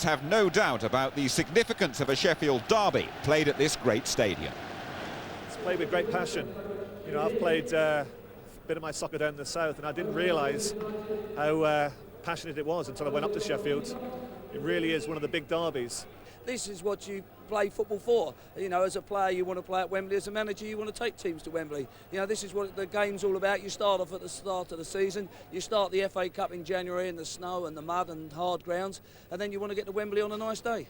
Have no doubt about the significance of a Sheffield derby played at this great stadium. It's played with great passion. You know, I've played a bit of my soccer down in the south, and I didn't realise how passionate it was until I went up to Sheffield. It really is one of the big derbies. This is what you play football for. You know, as a player you want to play at Wembley, as a manager you want to take teams to Wembley. You know, this is what the game's all about. You start off at the start of the season, you start the FA Cup in January in the snow and the mud and hard grounds, and then you want to get to Wembley on a nice day.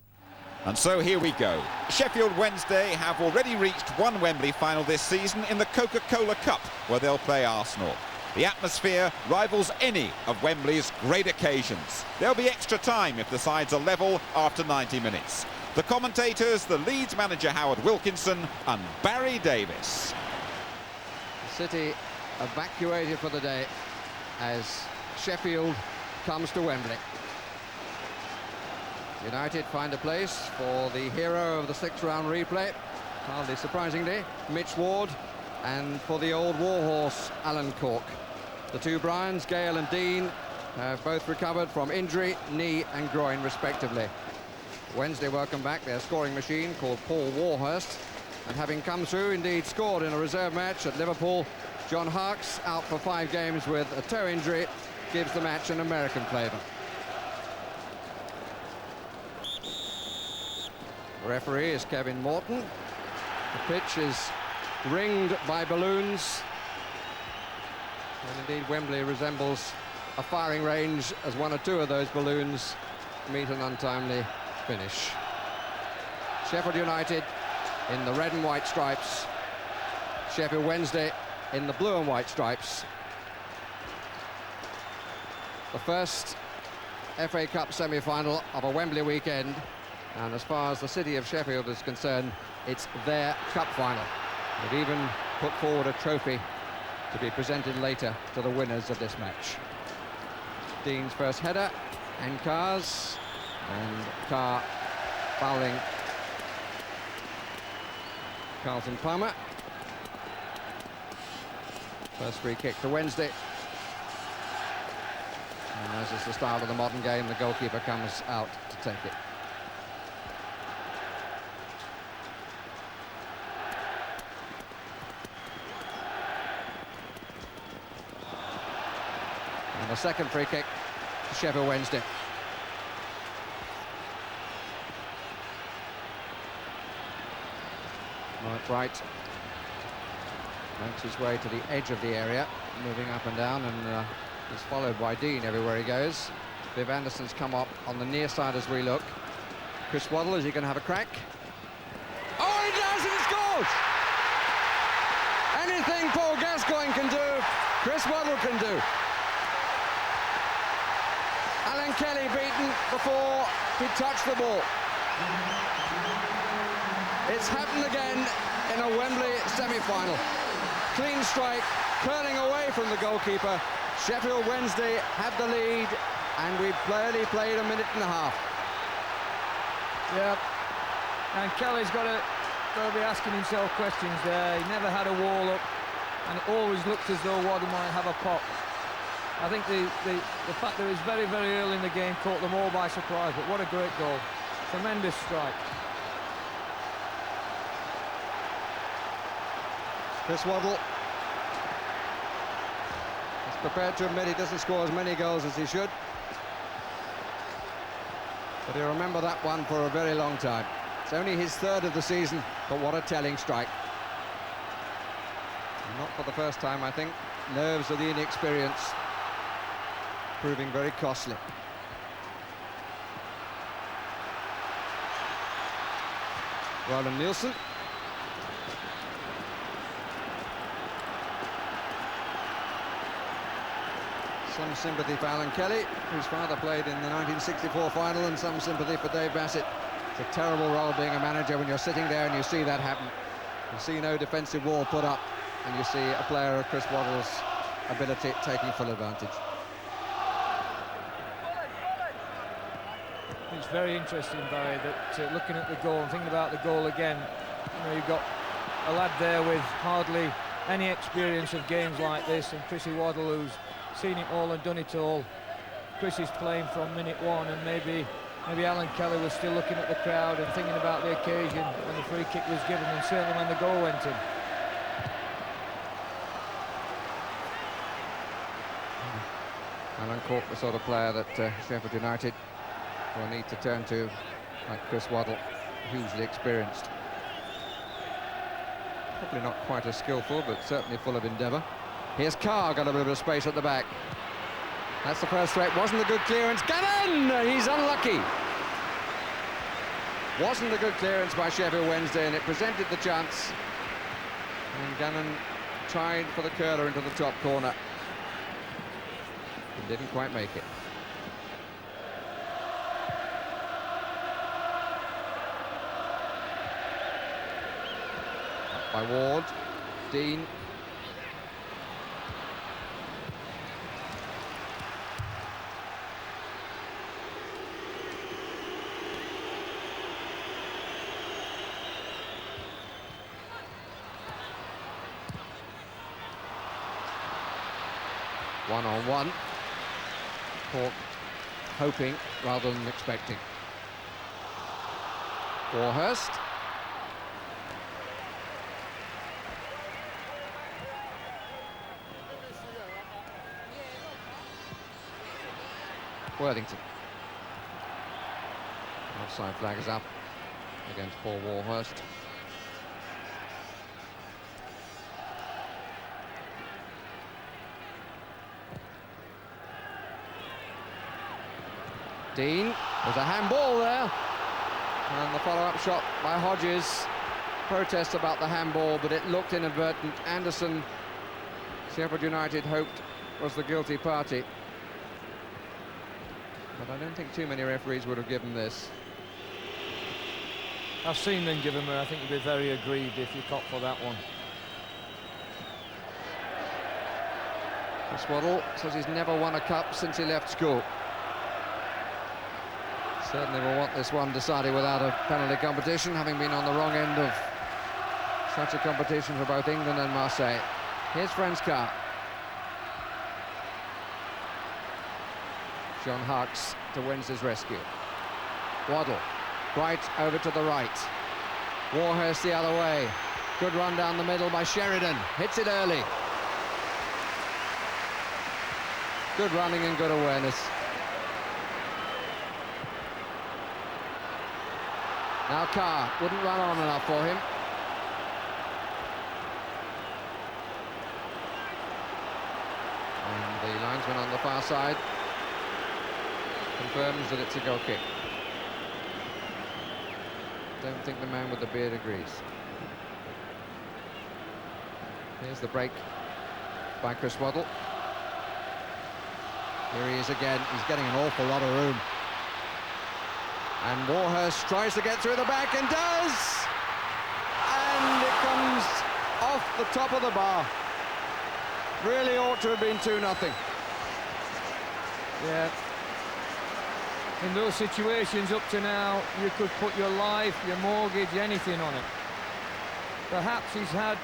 And so here we go. Sheffield Wednesday have already reached one Wembley final this season in the Coca-Cola Cup, where they'll play Arsenal. The atmosphere rivals any of Wembley's great occasions. There'll be extra time if the sides are level after 90 minutes. The commentators, the Leeds manager Howard Wilkinson and Barry Davis. The City evacuated for the day as Sheffield comes to Wembley. United find a place for the hero of the sixth-round replay, hardly surprisingly, Mitch Ward, and for the old warhorse, Alan Cork. The two Bryans, Gale and Dean, have both recovered from injury, knee and groin respectively. Wednesday welcome back their scoring machine called Paul Warhurst, and having come through, indeed scored in a reserve match at Liverpool, John Harkes, out for 5 games with a toe injury, gives the match an American flavour. The referee is Kevin Morton. The pitch is ringed by balloons, and indeed Wembley resembles a firing range as one or two of those balloons meet an untimely finish. Sheffield United in the red and white stripes, Sheffield Wednesday in the blue and white stripes. The first FA Cup semi-final of a Wembley weekend, and as far as the city of Sheffield is concerned, it's their cup final. They've even put forward a trophy to be presented later to the winners of this match. Dean's first header, and Carr's, and Carr fouling Carlton Palmer. First free kick to Wednesday. And as is the style of the modern game, the goalkeeper comes out to take it. And the second free kick to Sheffield Wednesday. Mark Wright makes his way to the edge of the area, moving up and down, and is followed by Dean everywhere he goes. Viv Anderson's come up on the near side as we look. Chris Waddle, is he going to have a crack? Oh, he does, and he scores! Anything Paul Gascoigne can do, Chris Waddle can do. Alan Kelly beaten before he touched the ball. It's happened again in a Wembley semi-final. Clean strike, curling away from the goalkeeper. Sheffield Wednesday have the lead, and we've barely played a minute and a half. Yeah, and Kelly's got to be asking himself questions there. He never had a wall up, and it always looked as though Waddle might have a pop. I think the fact that it was very, very early in the game caught them all by surprise, but what a great goal. Tremendous strike. Chris Waddle is prepared to admit he doesn't score as many goals as he should, but he'll remember that one for a very long time. It's only his third of the season, but what a telling strike. And not for the first time, I think. Nerves of the inexperienced proving very costly. Roland Nielsen. Some sympathy for Alan Kelly, whose father played in the 1964 final, and some sympathy for Dave Bassett. It's a terrible role being a manager when you're sitting there and you see that happen. You see no defensive wall put up, and you see a player of Chris Waddle's ability taking full advantage. It's very interesting, Barry, that looking at the goal and thinking about the goal again, you know, you've got a lad there with hardly any experience of games like this, and Chrissy Waddle, who's seen it all and done it all. Chris is playing from minute one, and maybe maybe Alan Kelly was still looking at the crowd and thinking about the occasion when the free kick was given, and certainly when the goal went in. Alan Cork, the sort of player that Sheffield United will need to turn to, like Chris Waddle, hugely experienced. Probably not quite as skillful, but certainly full of endeavour. Here's Carr, got a bit of space at the back. That's the first threat. Wasn't a good clearance. Gannon! He's unlucky. Wasn't a good clearance by Sheffield Wednesday, and it presented the chance. And Gannon tried for the curler into the top corner. He didn't quite make it. Up by Ward. Dean. One-on-one. Cork hoping rather than expecting. Warhurst. Worthington. Offside flag is up against Paul Warhurst. Dean, there's a handball there, and the follow-up shot by Hodges. Protest about the handball, but it looked inadvertent. Anderson, Sheffield United hoped, was the guilty party, but I don't think too many referees would have given this. I've seen them give him, I think you'd be very aggrieved if you caught for that one. Chris Waddle says he's never won a cup since he left school. Certainly will want this one decided without a penalty competition, having been on the wrong end of such a competition for both England and Marseille. Here's Franz Carr. John Harkes to Wednesday's rescue. Waddle, right over to the right. Warhurst the other way. Good run down the middle by Sheridan. Hits it early. Good running and good awareness. Now Carr wouldn't run on enough for him. And the linesman on the far side confirms that it's a goal kick. Don't think the man with the beard agrees. Here's the break by Chris Waddle. Here he is again. He's getting an awful lot of room. And Warhurst tries to get through the back and does! And it comes off the top of the bar. Really ought to have been 2-0. Yeah. In those situations up to now, you could put your life, your mortgage, anything on it. Perhaps he's had,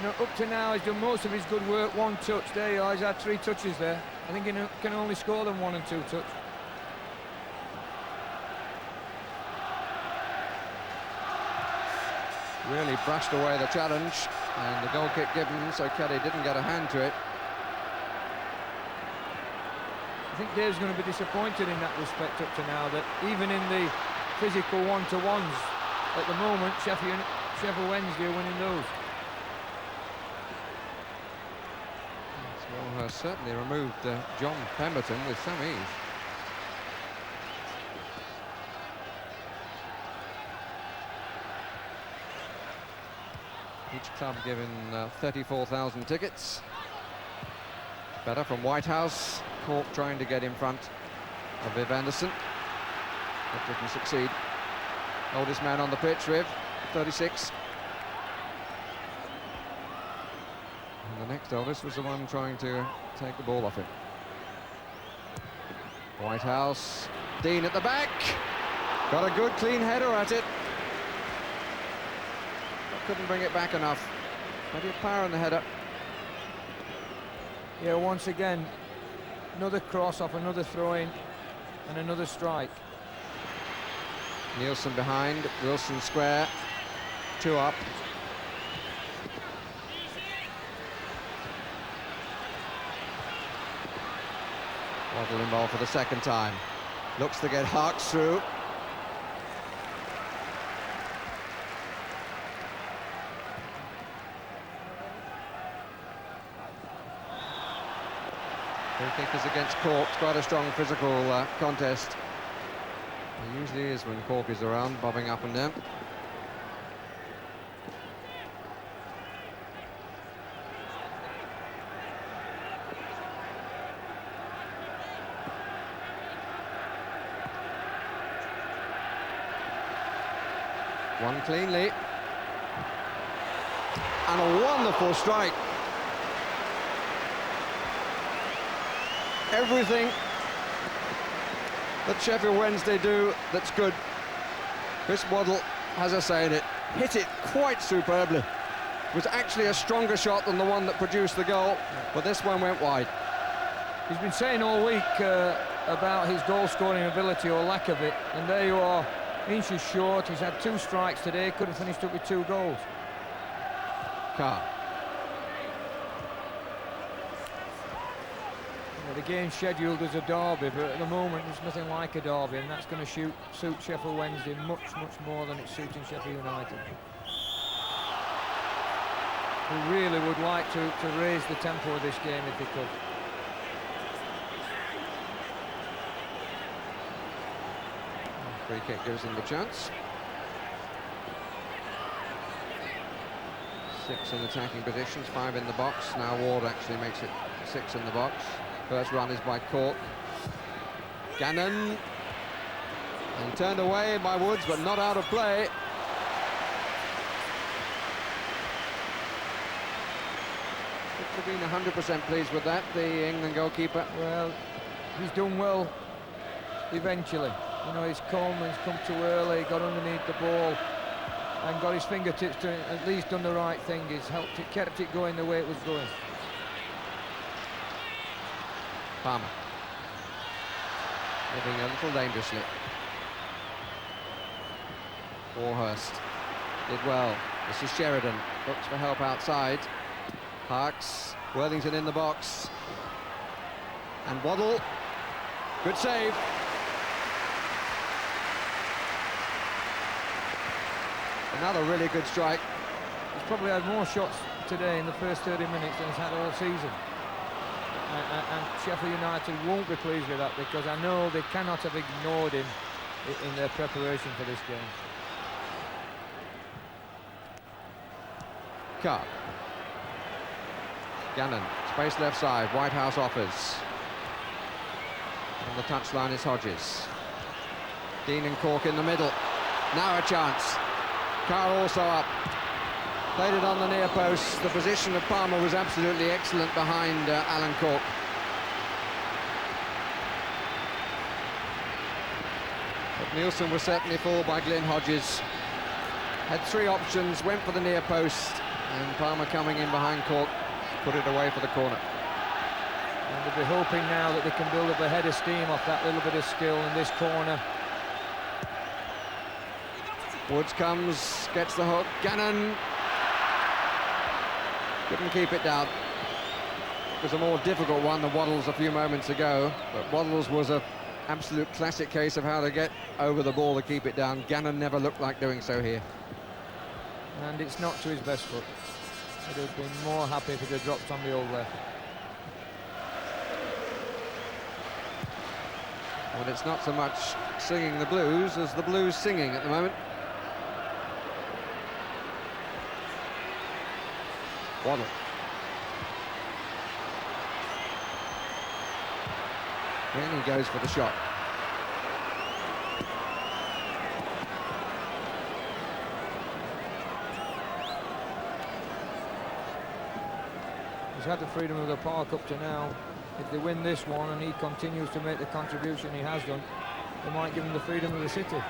up to now he's done most of his good work, one touch. There you are, he's had 3 touches there. I think he can only score them 1 and 2 touch. Really brushed away the challenge, and the goal kick given, so Kelly didn't get a hand to it. I think Dave's going to be disappointed in that respect up to now, that even in the physical one-to-ones, at the moment, Sheffield Wednesday are winning those. Well, has certainly removed John Pemberton with some ease. Each club given 34,000 tickets. Better from Whitehouse. Cork trying to get in front of Viv Anderson. That didn't succeed. Oldest man on the pitch, Viv, 36. And the next oldest was the one trying to take the ball off him. Whitehouse. Dean at the back. Got a good clean header at it. Couldn't bring it back enough. Plenty of power in the header. Yeah, once again, another cross off another throw-in and another strike. Nielsen behind, Wilson square, 2 up. Waddle involved for the second time. Looks to get Harks through. Free kick is against Cork. It's quite a strong physical contest. It usually is when Cork is around, bobbing up and down. Won cleanly. And a wonderful strike. Everything that Sheffield Wednesday do that's good. Chris Waddle has a say in it. Hit it quite superbly. It was actually a stronger shot than the one that produced the goal, but this one went wide. He's been saying all week about his goal-scoring ability or lack of it, and there you are, inches short. He's had 2 strikes today, could have finished up with 2 goals. Carr. The game's scheduled as a derby, but at the moment there's nothing like a derby, and that's going to suit Sheffield Wednesday much more than it's suiting Sheffield United, who really would like to raise the tempo of this game if they could. Free kick gives them the chance. 6 in attacking positions, 5 in the box. Now Ward actually makes it 6 in the box. First run is by Cork. Gannon. And turned away by Woods, but not out of play. Would have been 100% pleased with that, the England goalkeeper. Well, he's done well eventually. You know, he's come too early, got underneath the ball and got his fingertips to it, at least done the right thing. He's helped it, kept it going the way it was going. Palmer. Moving a little dangerously. Warhurst did well. This is Sheridan. Looks for help outside. Harks. Worthington in the box. And Waddle. Good save. Another really good strike. He's probably had more shots today in the first 30 minutes than he's had all season. And Sheffield United won't be pleased with that, because I know they cannot have ignored him in their preparation for this game. Carr. Gannon, space left side, Whitehouse offers. On the touchline is Hodges. Dean and Cork in the middle. Now a chance. Carr also up. Played it on the near post. The position of Palmer was absolutely excellent behind Alan Cork. But Nielsen was certainly fooled by Glyn Hodges. Had 3 options, went for the near post, and Palmer coming in behind Cork, put it away for the corner. And they'll be hoping now that they can build up a head of steam off that little bit of skill in this corner. Woods comes, gets the hook. Gannon couldn't keep it down. It was a more difficult one than Waddle's a few moments ago, but Waddle's was an absolute classic case of how to get over the ball to keep it down. Gannon never looked like doing so here. And it's not to his best foot. He'd have been more happy if it had dropped on the old left. Well, it's not so much singing the blues as the blues singing at the moment. Waddle. Then he goes for the shot. He's had the freedom of the park up to now. If they win this one and he continues to make the contribution he has done, they might give him the freedom of the city.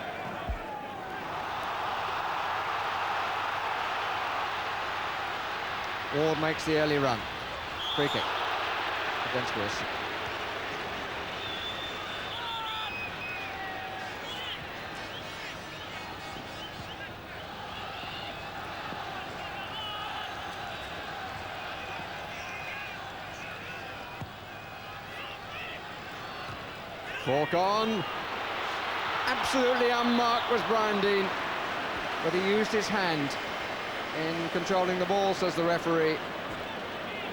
Ward makes the early run. Free kick against Wilson. Cork on. Absolutely unmarked was Brian Deane, but he used his hand in controlling the ball, says the referee.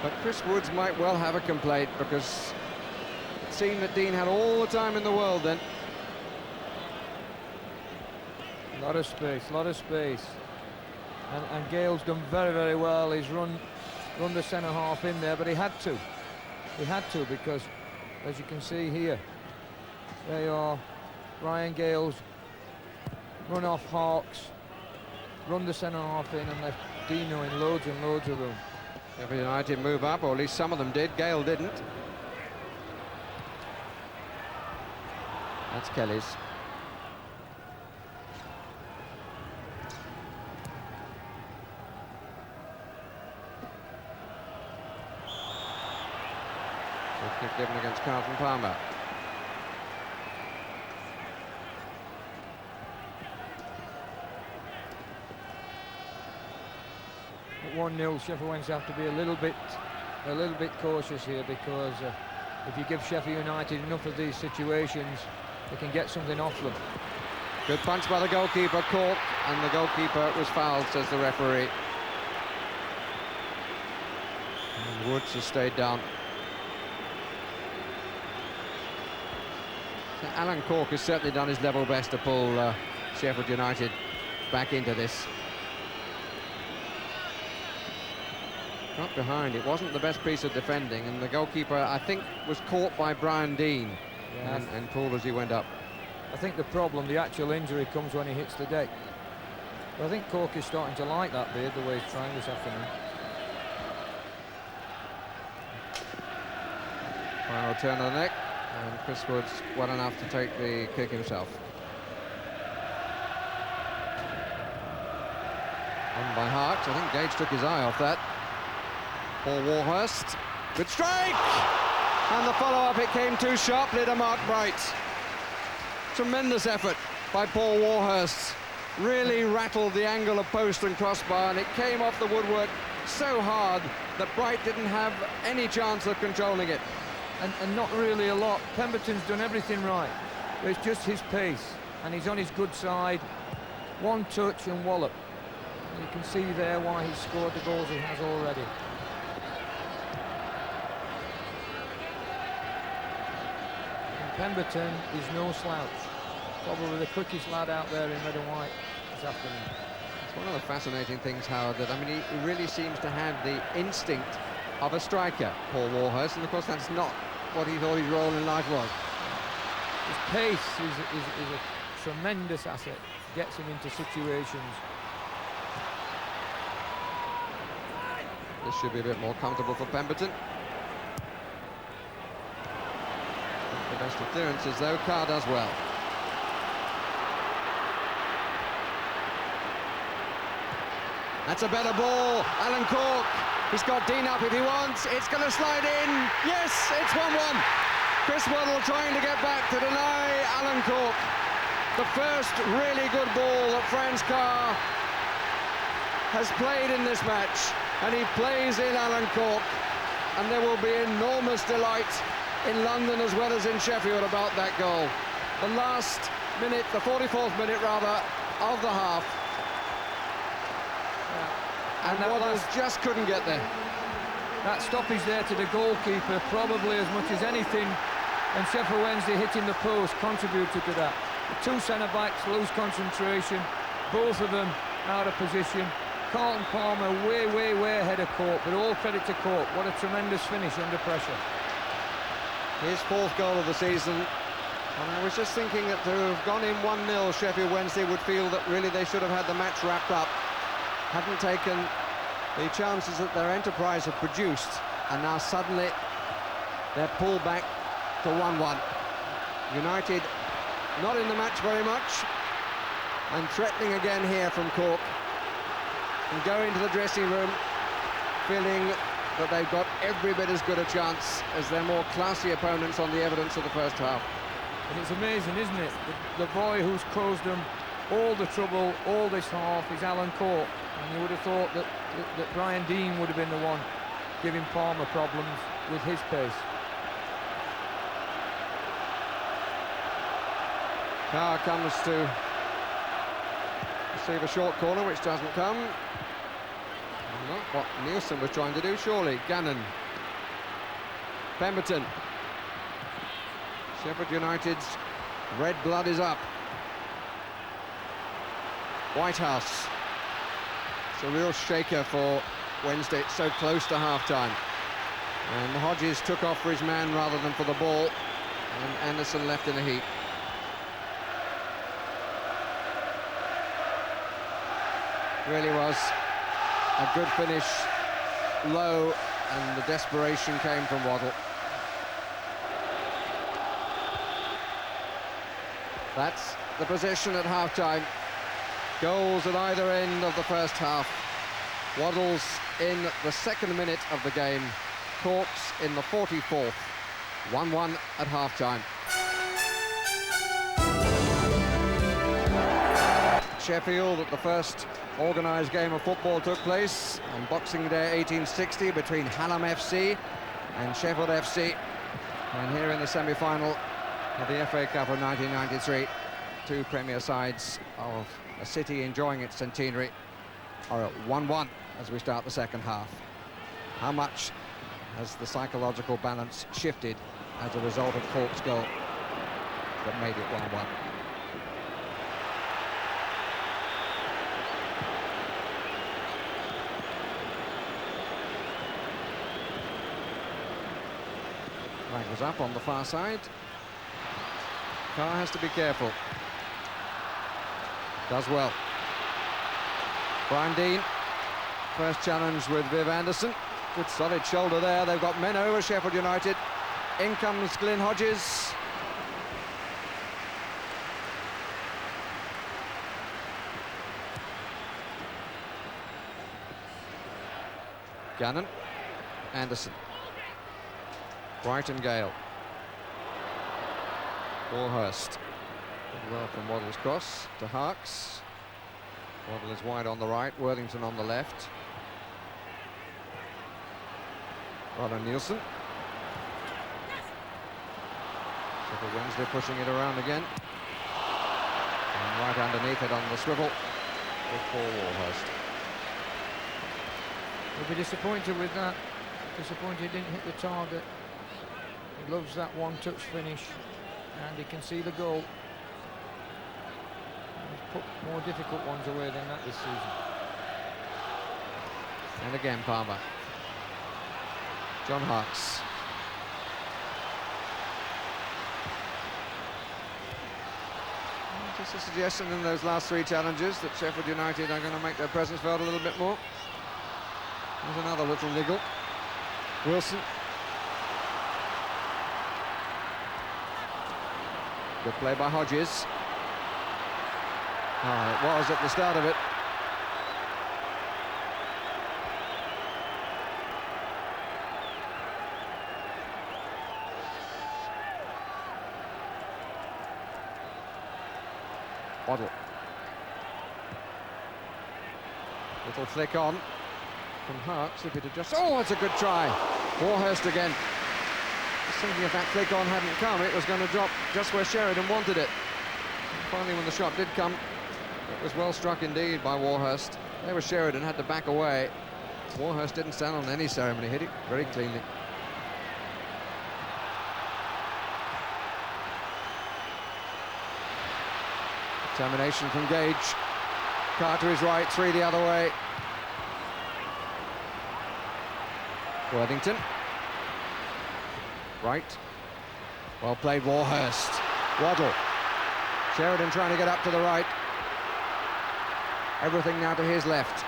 But Chris Woods might well have a complaint, because it seemed that Deane had all the time in the world then. A lot of space, a lot of space. And Gale's done very, very well. He's run the centre half in there, but he had to. He had to, because, as you can see here, they are Ryan Gale's run off Hawks, run the centre half in, and left Dino in loads and loads of room. Sheffield United move up, or at least some of them did. Gale didn't. That's Kelly's. Kick given against Carlton Palmer. At 1-0, Sheffield Wednesday have to be a little bit cautious here, because if you give Sheffield United enough of these situations, they can get something off them. Good punch by the goalkeeper, Cork, and the goalkeeper was fouled, says the referee. And Woods has stayed down. So Alan Cork has certainly done his level best to pull Sheffield United back into this. Got behind. It wasn't the best piece of defending, and the goalkeeper, I think, was caught by Brian Deane, and pulled as he went up. I think the problem, the actual injury, comes when he hits the deck. But I think Cork is starting to like that beard, the way he's trying this afternoon. Final turn of the neck, and Chris Woods well enough to take the kick himself. On by Hart. I think Gage took his eye off that. Paul Warhurst, good strike! And the follow-up, it came too sharply to Mark Bright. Tremendous effort by Paul Warhurst. Really rattled the angle of post and crossbar, and it came off the woodwork so hard that Bright didn't have any chance of controlling it. And not really a lot. Pemberton's done everything right, but it's just his pace, and he's on his good side. One touch and wallop. And you can see there why he's scored the goals he has already. Pemberton is no slouch. Probably the quickest lad out there in red and white this afternoon. It's one of the fascinating things, Howard, that, I mean, he really seems to have the instinct of a striker, Paul Warhurst, and of course that's not what he thought his role in life was. His pace is a tremendous asset. Gets him into situations. This should be a bit more comfortable for Pemberton. The best of clearances, though. Carr does well. That's a better ball. Alan Cork. He's got Deane up if he wants. It's going to slide in. Yes, it's 1-1. Chris Waddle trying to get back to deny Alan Cork. The first really good ball that Franz Carr has played in this match. And he plays in Alan Cork. And there will be enormous delight in London as well as in Sheffield about that goal. The last minute, the 44th minute rather, of the half. And Waddle just couldn't get there. That stoppage there to the goalkeeper, probably as much as anything, and Sheffield Wednesday hitting the post contributed to that. The two centre-backs lose concentration, both of them out of position. Carlton Palmer way ahead of Cork, but all credit to Cork. What a tremendous finish under pressure. His fourth goal of the season. And I was just thinking that to have gone in 1-0, Sheffield Wednesday would feel that really they should have had the match wrapped up. Hadn't taken the chances that their enterprise had produced, and now suddenly they're pulled back to 1-1. United not in the match very much, and threatening again here from Cork, and go into the dressing room feeling that they've got every bit as good a chance as their more classy opponents on the evidence of the first half. And it's amazing, isn't it? The boy who's caused them all the trouble all this half is Alan Cork, and you would have thought that Brian Deane would have been the one giving Palmer problems with his pace. Carr comes to receive a short corner, which doesn't come. Not what Nielsen was trying to do, surely. Gannon. Pemberton. Sheffield United's red blood is up. Whitehouse. It's a real shaker for Wednesday. It's so close to half-time. And Hodges took off for his man rather than for the ball. And Anderson left in a heap. Really was a good finish, low, and the desperation came from Waddle. That's the position at half-time. Goals at either end of the first half. Waddle's in the second minute of the game. Cork's in the 44th. 1-1 at half-time. Sheffield, at the first organised game of football took place on Boxing Day 1860 between Hallam FC and Sheffield FC. And here in the semi-final of the FA Cup of 1993, two Premier sides of a city enjoying its centenary are at 1-1 as we start the second half. How much has the psychological balance shifted as a result of Cork's goal that made it 1-1? Flag was up on the far side. Carr has to be careful. Does well. Brian Dean, first challenge with Viv Anderson. Good solid shoulder there. They've got men over Sheffield United. In comes Glyn Hodges. Gannon. Anderson. Bright and Gale. Warhurst. Good well from Waddle's cross to Harks. Waddle is wide on the right, Worthington on the left. Ronald Nielsen. Sheffield Wednesday pushing it around again. And right underneath it on the swivel with Paul Warhurst. He'll be disappointed with that. Disappointed he didn't hit the target. He loves that one-touch finish, and he can see the goal. He's put more difficult ones away than that this season. And again Palmer. John Harks. Just a suggestion in those last three challenges that Sheffield United are going to make their presence felt a little bit more. There's another little niggle. Wilson. Good play by Hodges. Oh, it was at the start of it. Waddle. Little flick on from Harks, if it had just... Oh, it's a good try. Warhurst again. Just thinking if that flick on hadn't come, it was going to drop just where Sheridan wanted it. And finally, when the shot did come, it was well struck indeed by Warhurst. There was Sheridan, had to back away. Warhurst didn't stand on any ceremony, hit it very cleanly. Determination from Gage. Carr to his right, three the other way. Worthington. Right. Well played, Warhurst. Waddle. Sheridan trying to get up to the right. Everything now to his left.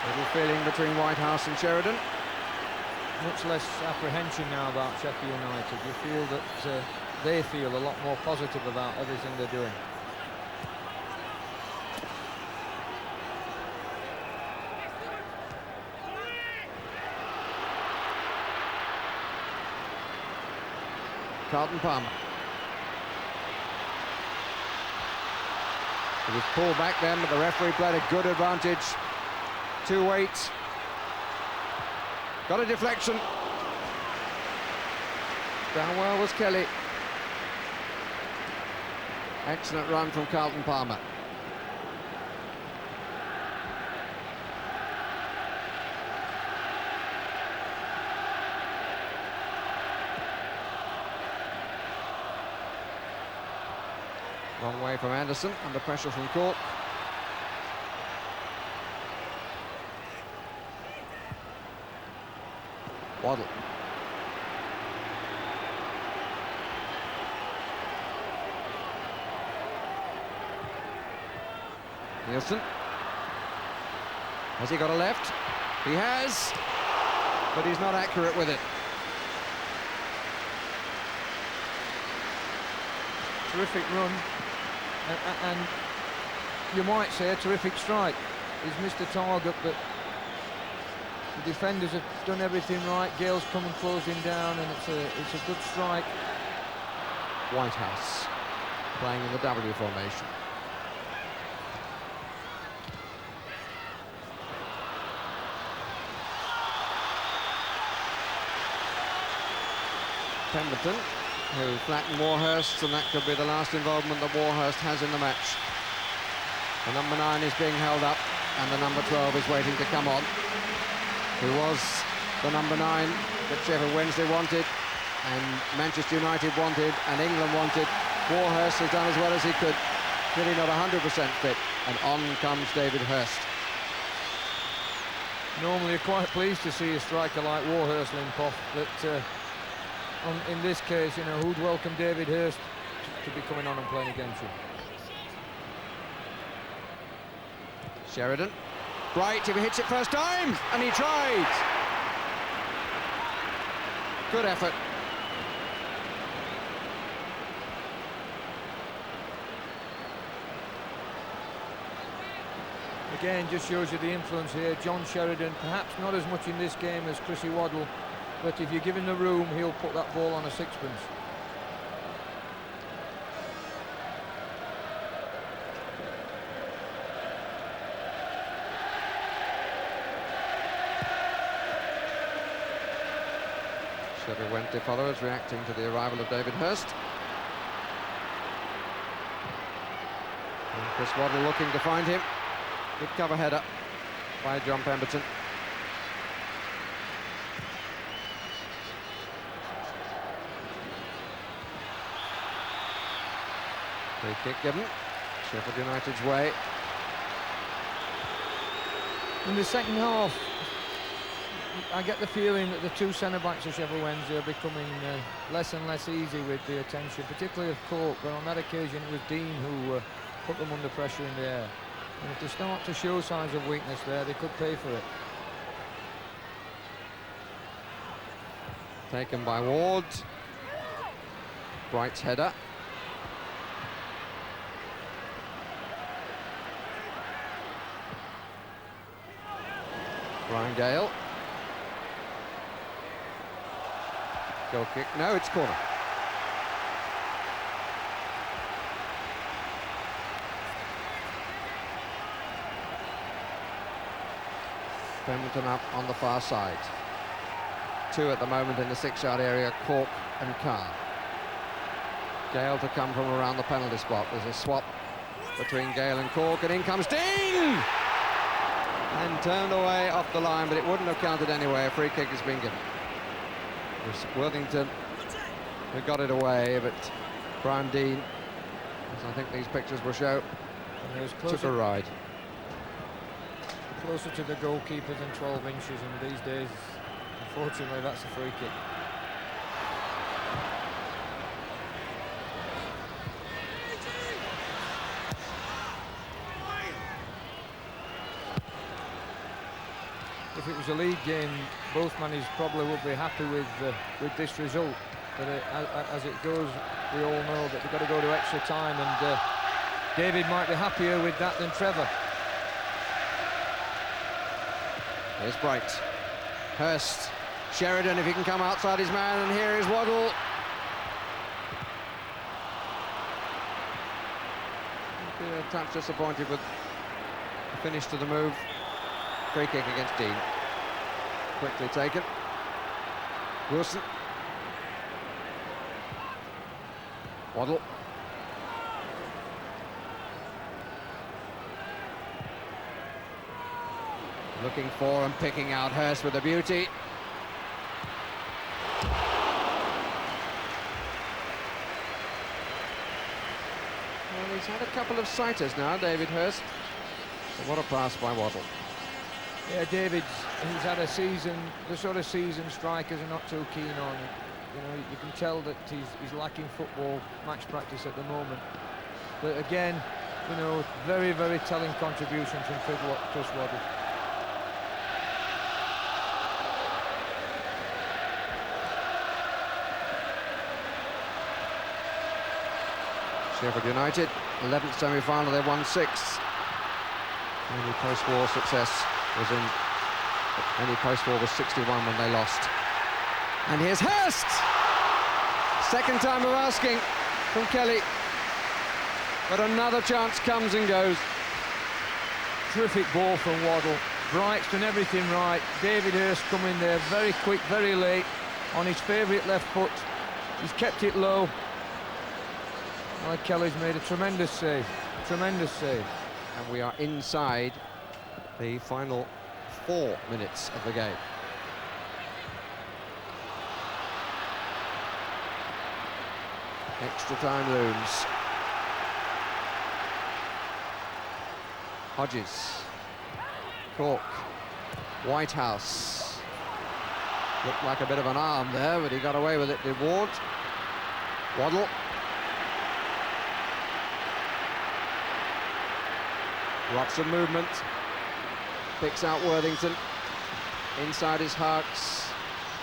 Little feeling between Whitehouse and Sheridan. Much less apprehension now about Sheffield United. You feel that they feel a lot more positive about everything they're doing. Carlton Palmer. It was pulled back then, but the referee played a good advantage. 2-8. Got a deflection. Down well was Kelly. Excellent run from Carlton Palmer. Long way from Anderson, under pressure from Cork. Waddle. Nielsen. Has he got a left? He has, but he's not accurate with it. Terrific run, and you might say a terrific strike. He's missed the target, but the defenders have done everything right. Gale's come and closed him down, and it's a good strike. Whitehouse playing in the W formation. Pemberton, who flattened Warhurst, and that could be the last involvement that Warhurst has in the match. The number 9 is being held up, and the number 12 is waiting to come on, who was the number 9 that Sheffield Wednesday wanted, and Manchester United wanted, and England wanted. Warhurst has done as well as he could, really not 100% fit, and on comes David Hurst. Normally you're quite pleased to see a striker like Warhurst limp off, but in this case, you know, who'd welcome David Hurst to be coming on and playing against you? Sheridan. Bright, if he hits it first time, and he tried. Good effort. Again, just shows you the influence here. John Sheridan, perhaps not as much in this game as Chrissy Waddle, but if you give him the room, he'll put that ball on a sixpence. Sheffield Wednesday followers reacting to the arrival of David Hurst. And Chris Waddle looking to find him. Good cover header by John Pemberton. Free kick given. Sheffield United's way. In the second half, I get the feeling that the two centre-backs of Sheffield Wednesday are becoming less and less easy with the attention, particularly of Cork, but on that occasion it was Dean who put them under pressure in the air. And if they start to show signs of weakness there, they could pay for it. Taken by Ward. Bright's header. Ryan Gale. Goal kick. No, it's corner. Pemberton up on the far side. 2 at the moment in the 6-yard area, Cork and Carr. Gale to come from around the penalty spot. There's a swap between Gale and Cork, and in comes Dean! And turned away off the line, but it wouldn't have counted anyway. A free kick has been given. It was Worthington who got it away, but Brian Dean, as I think these pictures will show, took a ride. Closer to the goalkeeper than 12 inches, and these days, unfortunately, that's a free kick. If it was a league game, both managers probably would be happy with this result. But as it goes, we all know that they've got to go to extra time, and David might be happier with that than Trevor. Here's Bright. Hurst. Sheridan, if he can come outside his man, and here is Waddle. Be a touch disappointed with the finish to the move. Free kick against Dean. Quickly taken. Wilson. Waddle. Looking for and picking out Hurst with a beauty. Well, he's had a couple of sighters now, David Hurst. But what a pass by Waddle. Yeah, David's, he's had a season, the sort of season strikers are not too keen on. You know, you can tell that he's lacking football match practice at the moment. But again, you know, very, very telling contribution from Chris Waddle. Sheffield United, 11th semi-final, they won 6. Only post-war success was in... Only post-war was 61 when they lost. And here's Hurst! Second time of asking from Kelly. But another chance comes and goes. Terrific ball from Waddle. Bright's done everything right. David Hurst coming there very quick, very late, on his favourite left foot. He's kept it low. Kelly's made a tremendous save. Tremendous save. And we are inside the final 4 minutes of the game. Extra time looms. Hodges. Cork. Whitehouse. Looked like a bit of an arm there, but he got away with it, did Ward. Waddle. Lots of movement. Picks out Worthington. Inside is Harkes.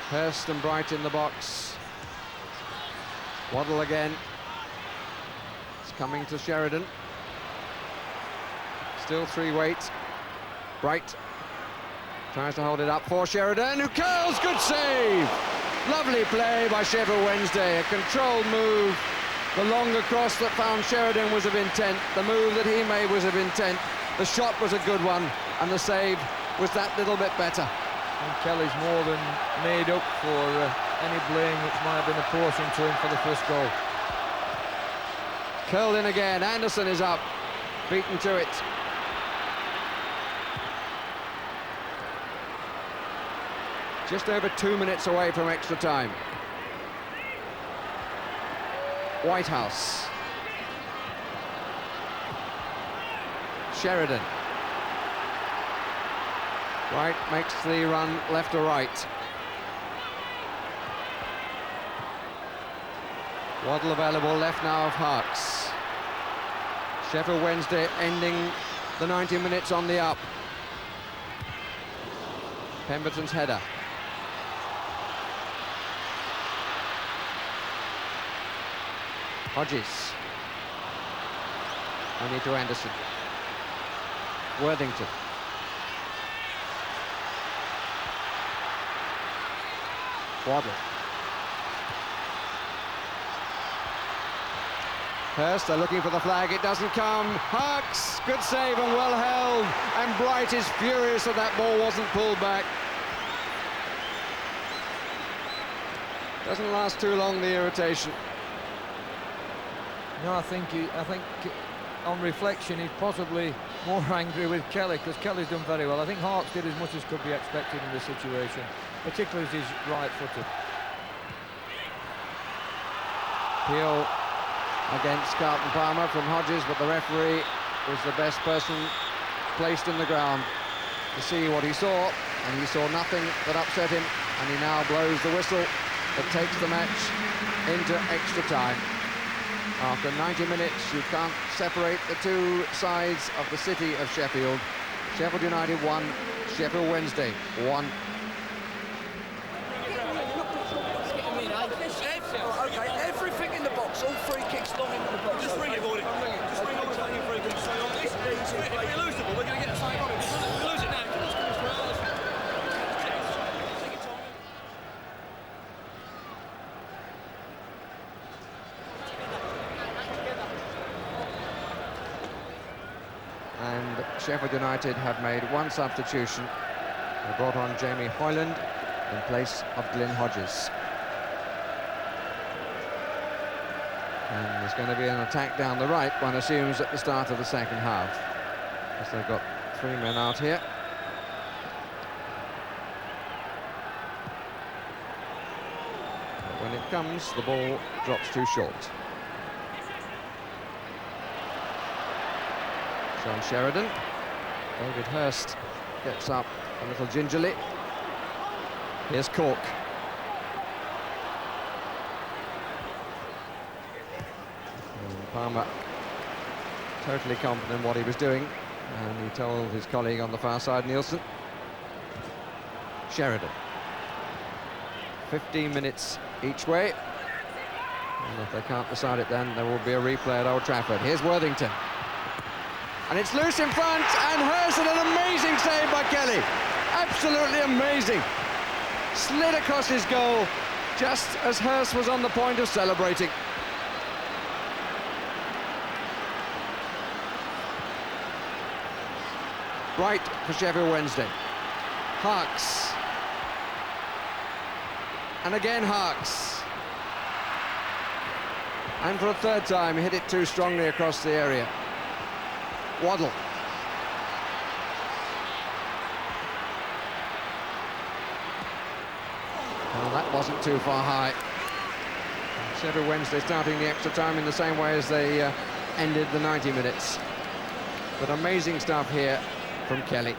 Hurst and Bright in the box. Waddle again. It's coming to Sheridan. Still 3 weight. Bright tries to hold it up for Sheridan, who curls. Good save. Lovely play by Sheffield Wednesday. A controlled move. The longer cross that found Sheridan was of intent. The move that he made was of intent. The shot was a good one, and the save was that little bit better. And Kelly's more than made up for any blame which might have been apportioned to him for the first goal. Curled in again. Anderson is up, beaten to it. Just over 2 minutes away from extra time. Whitehouse. Sheridan. Wright makes the run left or right. Waddle available, left now of Harkes. Sheffield Wednesday ending the 90 minutes on the up. Pemberton's header. Hodges. Only to Anderson. Worthington. Waddle. Hurst, they're looking for the flag, it doesn't come. Harkes, good save and well held. And Bright is furious that that ball wasn't pulled back. Doesn't last too long, the irritation. No, I think on reflection he's possibly more angry with Kelly, because Kelly's done very well. I think Harkes did as much as could be expected in this situation, particularly as he's right-footed. Peel against Carlton Palmer from Hodges, but the referee was the best person placed in the ground to see what he saw, and he saw nothing that upset him, and he now blows the whistle that takes the match into extra time. After 90 minutes, you can't separate the two sides of the city of Sheffield. Sheffield United 1, Sheffield Wednesday 1. Okay, everything in the box, all free kicks long into the box. Just ring it, boy. Just ring all the fucking free kicks. If we lose the ball, we're going to get a side on it. If we lose it now, And Sheffield United have made one substitution. They brought on Jamie Hoyland in place of Glyn Hodges. And there's going to be an attack down the right, one assumes, at the start of the second half. Because they've got 3 men out here. But when it comes, the ball drops too short. John Sheridan. David Hurst gets up a little gingerly. Here's Cork. And Palmer totally confident in what he was doing, and he told his colleague on the far side, Nielsen. Sheridan. 15 minutes each way. And if they can't decide it, then there will be a replay at Old Trafford. Here's Worthington. And it's loose in front, and Hurst, and an amazing save by Kelly. Absolutely amazing. Slid across his goal just as Hurst was on the point of celebrating. Bright for Sheffield Wednesday. Harks. And again Harks. And for a third time, hit it too strongly across the area. Waddle. Well, that wasn't too far high. Sheffield Wednesday starting the extra time in the same way as they ended the 90 minutes. But amazing stuff here from Kelly.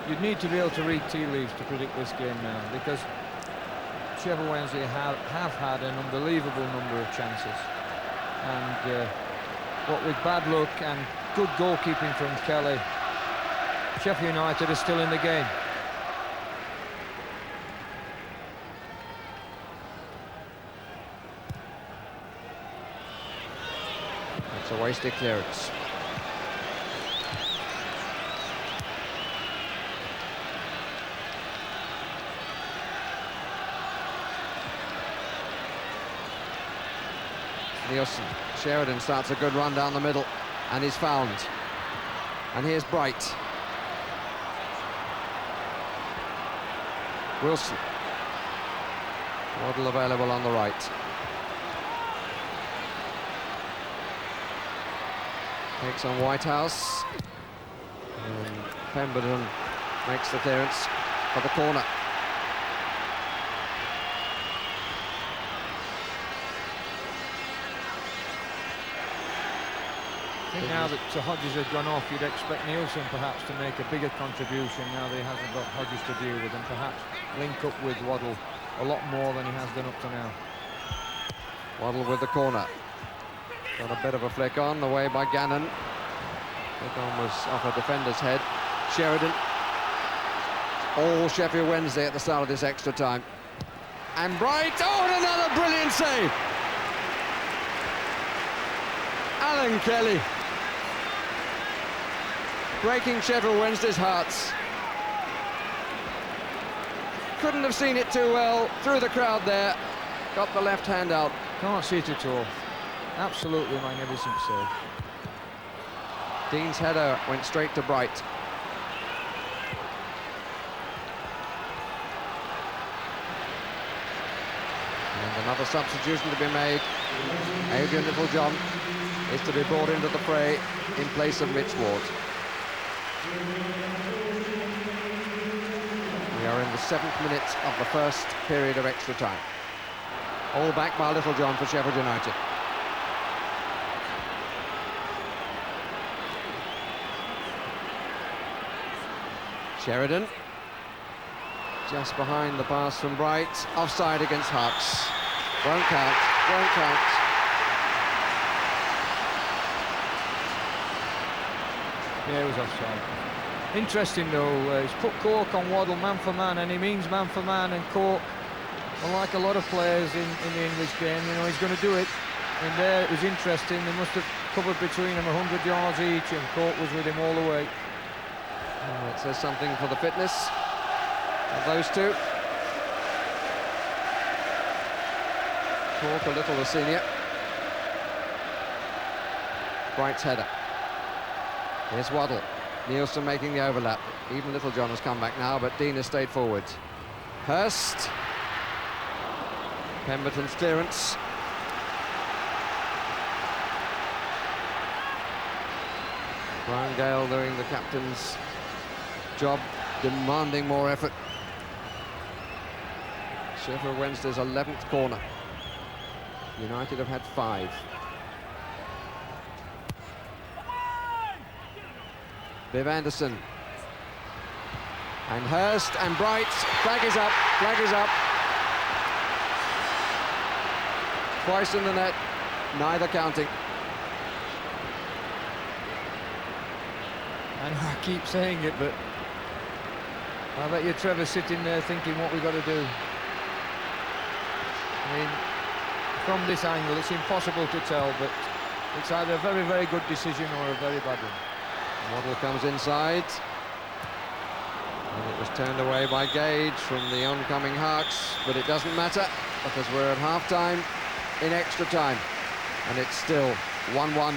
You'd need to be able to read tea leaves to predict this game now, because Sheffield Wednesday have had an unbelievable number of chances. And what with bad luck and good goalkeeping from Kelly, Sheffield United is still in the game. It's a wasted clearance. Nielsen. Sheridan starts a good run down the middle and is found. And here's Bright. Wilson. Waddle available on the right. Takes on Whitehouse. And Pemberton makes the clearance for the corner. I think now that Hodges has gone off, you'd expect Nielsen perhaps to make a bigger contribution now that he hasn't got Hodges to deal with, and perhaps link up with Waddle a lot more than he has done up to now. Waddle with the corner. Got a bit of a flick on, the way by Gannon. Flick on was off a defender's head. Sheridan. All Sheffield Wednesday at the start of this extra time. And Bright, oh, and another brilliant save! Alan Kelly. Breaking Sheffield Wednesday's hearts. Couldn't have seen it too well, through the crowd there. Got the left hand out. Can't see it at all. Absolutely magnificent save. Dean's header went straight to Bright. And another substitution to be made. Adrian Littlejohn is to be brought into the fray in place of Mitch Ward. We are in the 7th minute of the first period of extra time. All back by Littlejohn for Sheffield United. Sheridan. Just behind the pass from Bright. Offside against Harks. Won't count, won't count. Yeah, it was offside. Interesting though, he's put Cork on Waddle man for man, and he means man for man, and Cork, unlike a lot of players in the English game, you know, he's going to do it. And there it was interesting, they must have covered between them 100 yards each, and Cork was with him all the way. Oh, it says something for the fitness of those two. Cork a little the senior. Bright's header. Here's Waddle. Nielsen making the overlap. Even Littlejohn has come back now, but Dean has stayed forward. Hurst. Pemberton's clearance. Brian Gale doing the captain's job, demanding more effort. Sheffield Wednesday's 11th corner. United have had 5. Viv Anderson. And Hurst and Bright. Flag is up, flag is up. Twice in the net, neither counting. I know I keep saying it, but I bet you Trevor's sitting there thinking what we've got to do. I mean, from this angle, it's impossible to tell, but it's either a very, very good decision or a very bad one. Waddle comes inside. And it was turned away by Gage from the oncoming Harks, but it doesn't matter because we're at half-time in extra time. And it's still 1-1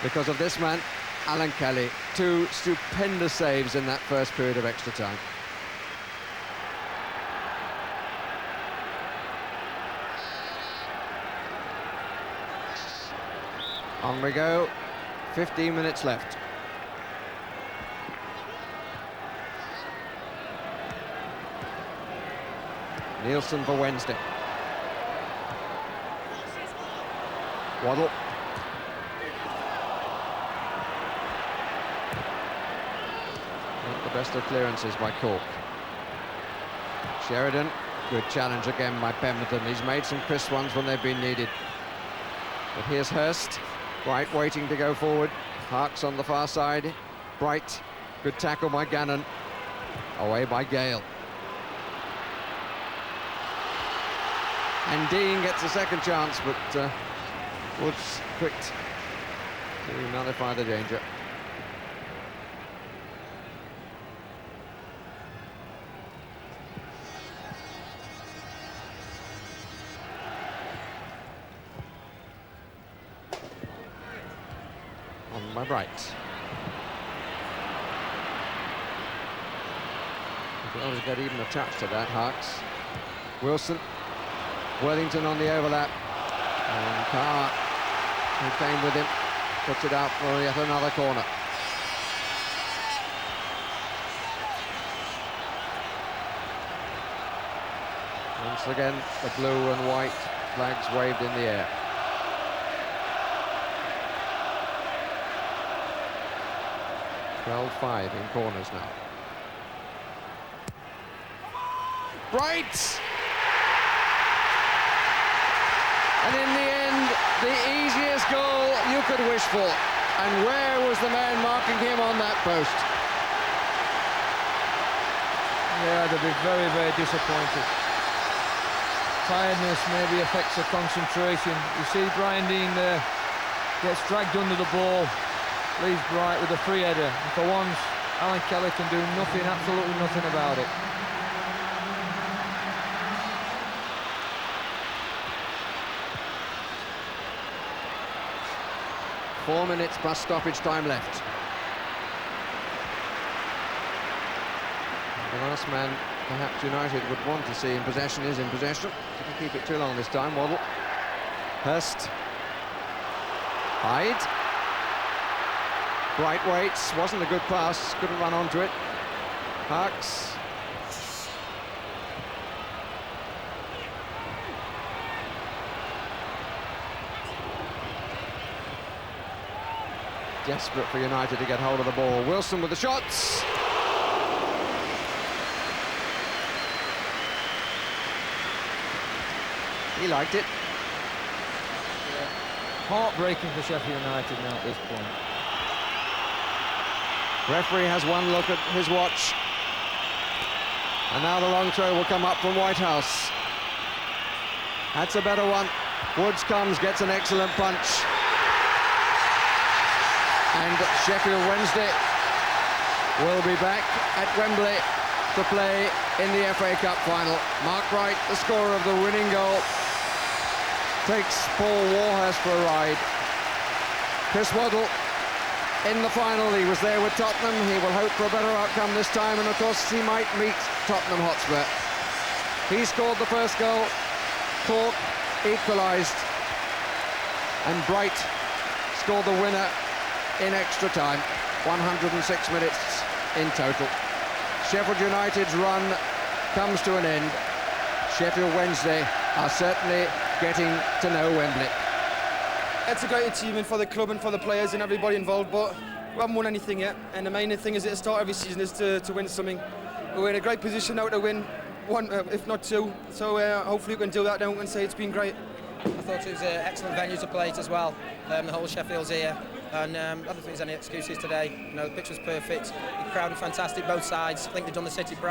because of this man, Alan Kelly. 2 stupendous saves in that first period of extra time. On we go, 15 minutes left. Nielsen for Wednesday. Waddle. Not the best of clearances by Cork. Sheridan, good challenge again by Pemberton. He's made some crisp ones when they've been needed. But here's Hurst. Bright waiting to go forward. Harks on the far side. Bright, good tackle by Gannon. Away by Gale. And Dean gets a second chance, but Woods quick to nullify the danger. On my right. If you always get even a touch to that, Harks. Wilson. Worthington on the overlap, and Carr, who came with him, puts it out for yet another corner. Once again, the blue and white flags waved in the air. (12-5) in corners now. Bright! And in the end, the easiest goal you could wish for. And where was the man marking him on that post? Yeah, they'll be very, very disappointed. Tiredness maybe affects the concentration. You see Brian Dean there, gets dragged under the ball, leaves Bright with a free header. And for once, Alan Kelly can do nothing, absolutely nothing about it. Four minutes plus stoppage time left. The last man perhaps United would want to see in possession is in possession. Didn't keep it too long this time, Waddle. Hurst. Hyde. Bright waits, wasn't a good pass, couldn't run onto it. Harks. Desperate for United to get hold of the ball. Wilson with the shots. He liked it. Yeah. Heartbreaking for Sheffield United now at this point. Referee has one look at his watch. And now the long throw will come up from Whitehouse. That's a better one. Woods comes, gets an excellent punch. And Sheffield Wednesday will be back at Wembley to play in the FA Cup final. Mark Wright, the scorer of the winning goal, takes Paul Warhurst for a ride. Chris Waddle in the final. He was there with Tottenham. He will hope for a better outcome this time, and of course he might meet Tottenham Hotspur. He scored the first goal. Cork equalised, and Bright scored the winner in extra time. 106 minutes in total. Sheffield United's run comes to an end. Sheffield Wednesday are certainly getting to know Wembley. It's a great achievement for the club and for the players and everybody involved, but we haven't won anything yet, and the main thing is at the start of every season is to win something. We're in a great position now to win one, if not two, so hopefully we can do that now and say it's been great. I thought it was an excellent venue to play it as well. The whole Sheffield's here, and I don't think there's any excuses today. You know, the pitch was perfect, the crowd were fantastic, both sides. I think they've done the city proud.